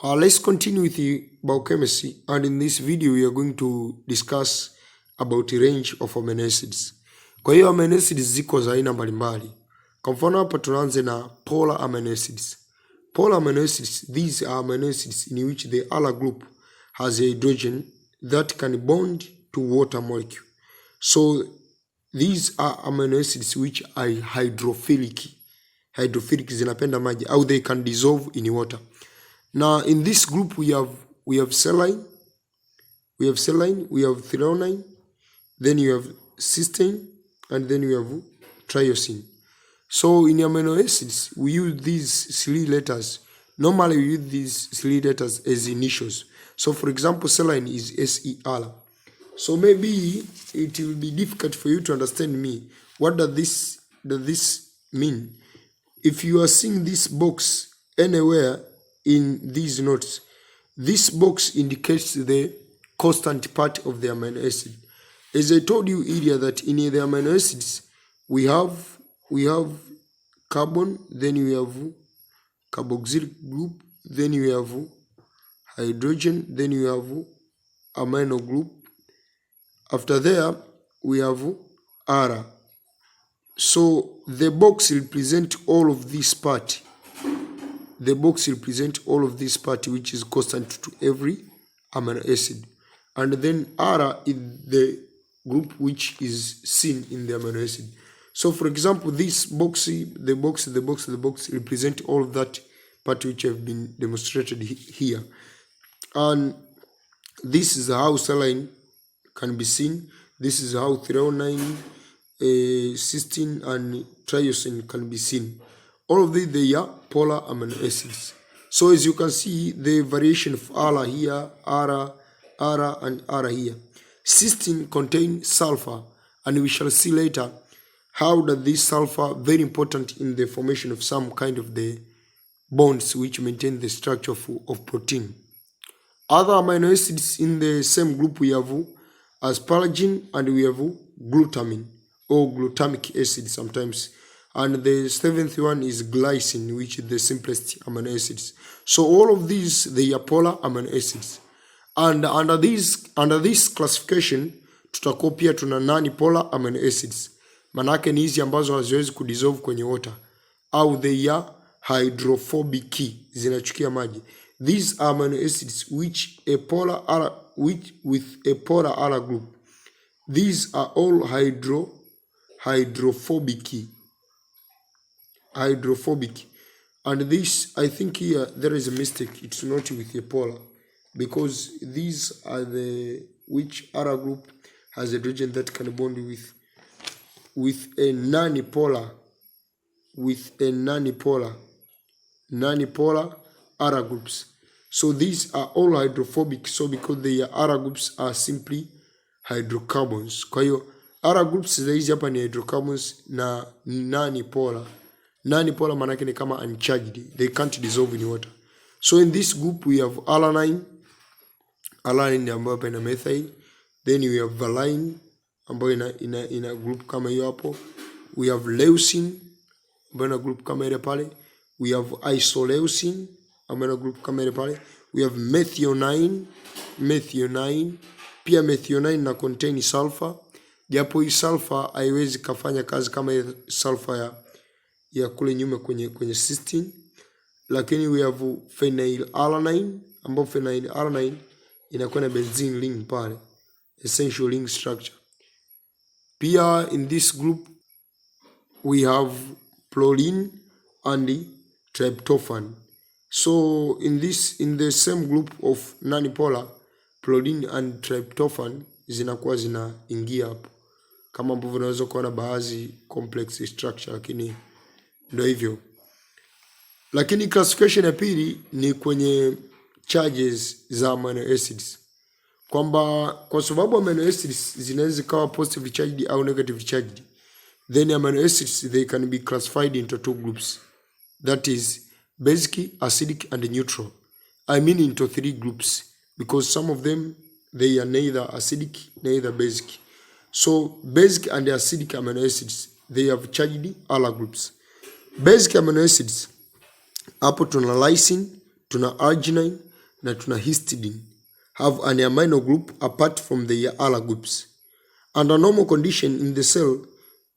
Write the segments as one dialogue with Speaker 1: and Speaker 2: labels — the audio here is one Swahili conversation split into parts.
Speaker 1: Let's continue with the biochemistry, and in this video we are going to discuss about the range of amino acids. Kwa hiyo amino acids ziko za aina mbalimbali. Kwa mfano hapa tunaanze na polar amino acids. Polar amino acids, these are amino acids in which the alpha group has a hydrogen that can bond to water molecule. So these are amino acids which are hydrophilic. Hydrophilic zinapenda maji, au they can dissolve in water. Now in this group we have serine, we have threonine, then you have cysteine, and then we have triosine. So in amino acids we use these three letters. Normally we use these three letters as initials. So for example, serine is SER. So maybe it will be difficult for you to understand me. What does this mean? If you are seeing this box anywhere in these notes, this box indicates the constant part of the amino acid. As I told you earlier that in the amino acids we have carbon, then we have carboxylic group, then we have hydrogen, then we have amino group. After there we have R. So the box represents all of this part. The box represents all of this part which is constant to every amino acid. And then R is the group which is seen in the amino acid. So for example, this box, the box represent all of that part which have been demonstrated here. And this is how serine can be seen. This is how threonine, cysteine, and triosine can be seen. All of these, they are polar amino acids. So as you can see, the variation of R here, R, and R here. Cysteine contains sulfur, and we shall see later how that this sulfur very important in the formation of some kind of the bonds which maintain the structure of protein. Other amino acids in the same group we have asparagine, and we have glutamine or glutamic acid sometimes. And the seventh one is glycine, which is the simplest amino acids. So all of these, they are polar amino acids. And under this classification, tutakuwa pia tuna non-polar amino acids. Manake ni hizi ambazo haziwezi kudissolve kwenye water. Au they are hydrophobic, zinachukia maji. These are amino acids with a polar R group. These are all hydrophobic. And this, I think here there is a mistake. It's not with a polar, because these are the which R group has a hydrogen that can bond with a non-polar R groups. So these are all hydrophobic. So because the R groups are simply hydrocarbons. Kwa hiyo R groups za hizi hapa ni hydrocarbons na non-polar. Non-polar manake ni kama uncharged. They can't dissolve in water. So in this group we have alanine. Alanine ambayo hapa ina methyl. Then we have valine ambayo ina group kama hiyo hapo. We have leucine ambayo ina group kama ile pale. We have isoleucine ambayo ina group kama ile pale. We have methionine. Pia methionine na contain sulfur. Japo hii sulfur haiwezi kafanya kazi kama sulfur ya kule nyuma kwenye cysteine. Lakini we have phenylalanine, ambapo phenylalanine inakuwa na benzene ring pale, essential ring structure. Pia in this group we have proline and tryptophan. So in the same group of non-polar, proline and tryptophan zinakuwa zinaingia hapo, kama ambavyo unaweza kuona baadhi complex structure, lakini ndio hivyo. Lakini classification ya pili ni kwenye charges za amino acids, kwamba kwa sababu amino acids zinaweza kuwa positive charged au negative charged, then amino acids they can be classified into two groups, that is basic, acidic, and neutral. I mean into three groups, because some of them they are neither acidic neither basic. So basic and acidic amino acids, they have charged R groups. Basic amino acids, hapo tuna lysine, tuna arginine, na tuna histidine have an amino group apart from the other groups. Under normal condition in the cell,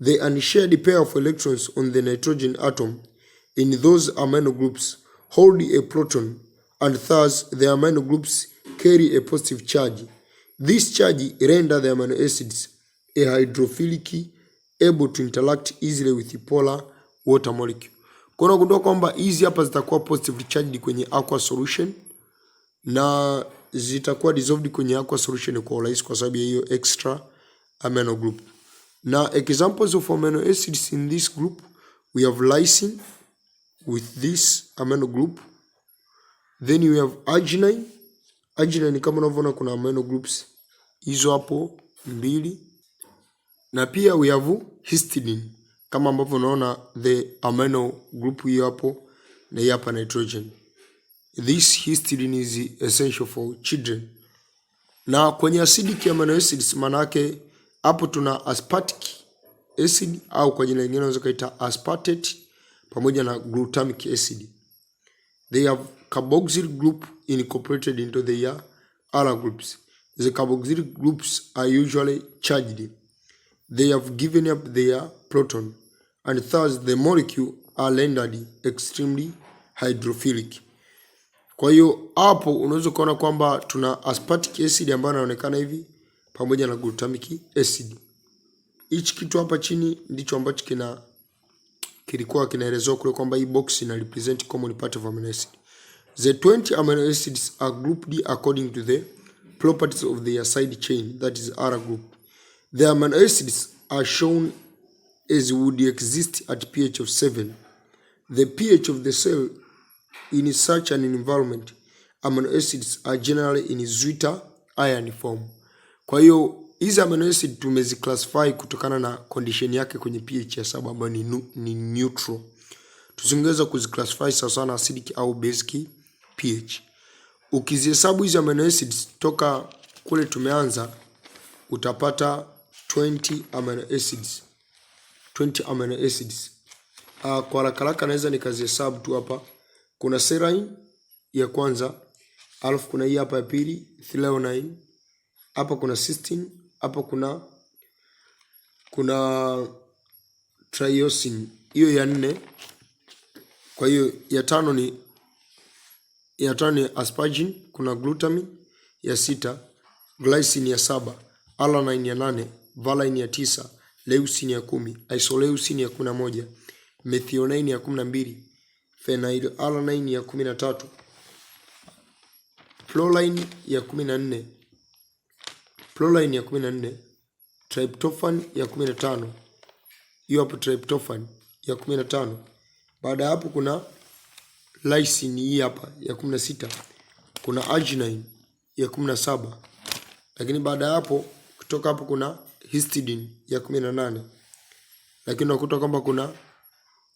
Speaker 1: the unshared pair of electrons on the nitrogen atom in those amino groups hold a proton, and thus the amino groups carry a positive charge. This charge render the amino acids a hydrophilic, able to interact easily with the polar water molecule. Kuna gundua kwamba hizi hapa zitakuwa positively charged kwenye aqueous solution na zitakuwa dissolved kwenye aqueous solution kwa urahisi kwa sababu ya hiyo extra amino group. Now examples of amino acids in this group, we have lysine with this amino group. Then we have arginine. Arginine kama unavyoona kuna amino groups hizo hapo mbili. Na pia we have histidine kama ambavyo unaona the amino group hiyo hapo na hii hapa nitrogen. This histidine is essential for children. Na kwenye acidic amino acids manake hapo tuna aspartic acid au kwa jina lingine unaweza kuita aspartate pamoja na glutamic acid. They have carboxyl group incorporated into their other groups. The carboxyl groups are usually charged. They have given up their proton, and thus the molecule are rendered extremely hydrophilic. Kwa hiyo hapo unaweza kuona kwamba tuna aspartic acid ambayo inaonekana hivi pamoja na glutamic acid. Hichi kitu hapa chini ndicho ambacho kilikuwa kinaelezwa kule kwamba hii box ina represent common part of amino acid. The 20 amino acids are grouped according to the properties of their side chain, that is R group. The amino acids are shown as would exist at pH of 7. The pH of the cell in such an environment, amino acids are generally in zwitter iron form. Kwa hiyo hizi amino acid tumeziclassify kutokana na condition yake kwenye pH ya 7 ambayo ni neutral. Tusingeweza kuziclassify sawa sana acidic au basic pH. Ukizihesabu hizi amino acids toka kule tumeanza utapata 20 amino acids. 20 amino acids. Kwa haraka naweza nikazihesabu tu hapa. Kuna serine ya kwanza, alafu kuna hii hapa ya pili, threonine. Hapa kuna cysteine, hapa kuna triosine, hiyo ya 4. Kwa hiyo ya tano ni asparagine, kuna glutamine ya 6, glycine ya 7, alanine ya 8, valine ya 9, leucine ya 10, isoleucine ya 11, methionine ya 12, phenylalanine ya 13, proline ya 14, tryptophan ya 15. Hiyo hapo tryptophan ya 15. Baada hapo kuna lysine hii hapa ya 16. Kuna arginine ya 17. Lakini baada hapo kutoka hapo kuna histidine ya 18. Lakini unakuta kwamba kuna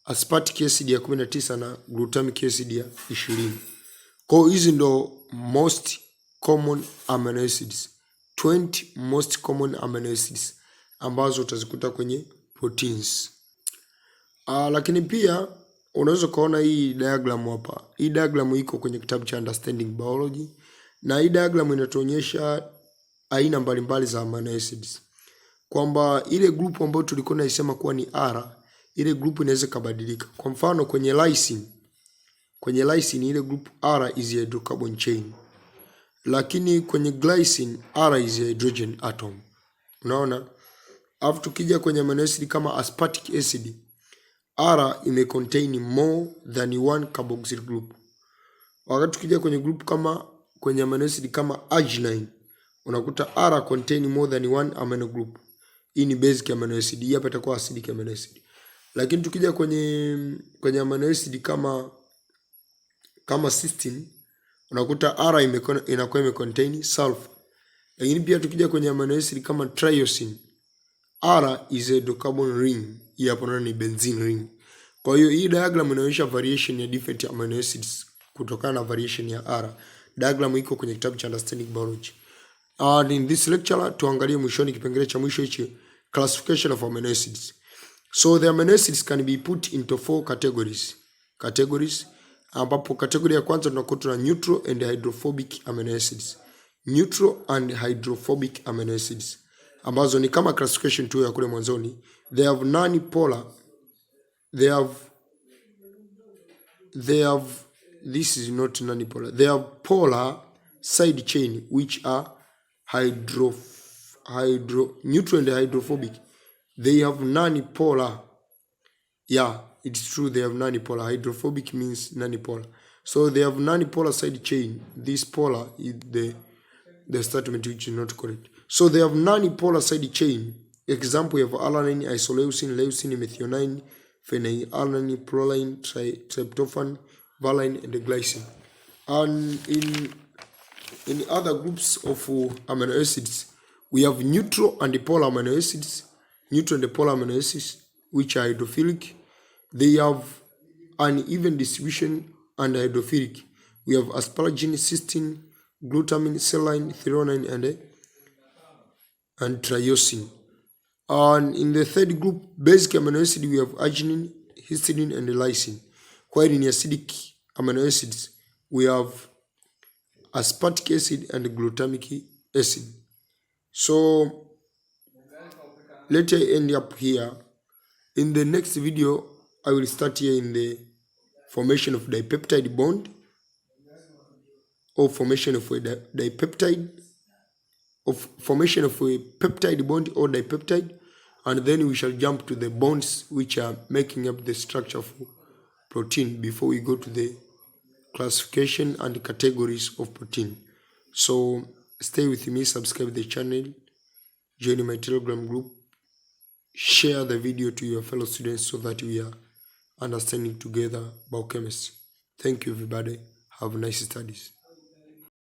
Speaker 1: aspartic acid ya 19 na glutamic acid ya 20. Kwa hizi ndo most common amino acids. 20 most common amino acids ambazo utazikuta kwenye proteins. Lakini pia unaweza kuona hii diagram hapa. Hii diagram iko kwenye kitabu cha Understanding Biology, na hii diagram inatuonyesha aina mbalimbali za amino acids. Kwamba ile group ambayo tulikuwa tunaisema kuwa ni R, ile group inaweza kubadilika. Kwa mfano kwenye lysine ile group R is a hydrocarbon chain. Lakini kwenye glycine R is a hydrogen atom. Unaona? Alafu tukija kwenye amino acid kama aspartic acid, R ime contain more than one carboxyl group. Wakati tukija kwenye group kama kwenye amino acid kama arginine, unakuta R contain more than one amino group. Hii ni basic amino acid, hii hapa itakuwa acidic amino acid. Lakini tukija kwenye amino acid kama cysteine, unakuta R inakuwa ime contain sulfur. Lakini pia tukija kwenye amino acid kama triosine, R is a hydrocarbon ring. Hii hapa ni benzene ring. Kwa hiyo hii diagram inaonyesha variation ya different amino acids kutokana na variation ya R. Diagram iko kwenye kitabu cha Understanding Biology. In this lecture tuangalie mwishoni kipengele cha mwisho hichi, classification of amino acids. So the amino acids can be put into 4 categories. ambapo kategoria ya kwanza tunakuwa tuna neutral and hydrophobic amino acids. Neutral and hydrophobic amino acids ambazo ni kama classification tu ya kule mwanzoni. They have non-polar, this is not non-polar, they have polar side chain which are neutral and hydrophobic. They have non-polar. Yeah, it's true, they have non-polar. Hydrophobic means non-polar. So they have non-polar side chain. This polar is the statement which is not correct. So they have non-polar side chain. Example, we have alanine, isoleucine, leucine, methionine, phenylalanine, proline, tryptophan, valine, and glycine. And in other groups of amino acids, we have neutral and polar amino acids. Neutral and polar amino acids, which are hydrophilic. They have an even distribution and hydrophilic. We have asparagine, cysteine, glutamine, serine, threonine, and triosine. And in the third group, basic amino acid, we have arginine, histidine, and lysine. While in acidic amino acids, we have aspartic acid and glutamic acid. So let I end up here. In the next video, I will start here in the formation of dipeptide bond, or formation of a dipeptide, of formation of a peptide bond or dipeptide, and then we shall jump to the bonds which are making up the structure of protein before we go to the classification and categories of protein. So stay with me, subscribe the channel, join my Telegram group, share the video to your fellow students so that we are understanding together biochemistry. Thank you everybody. Have nice studies.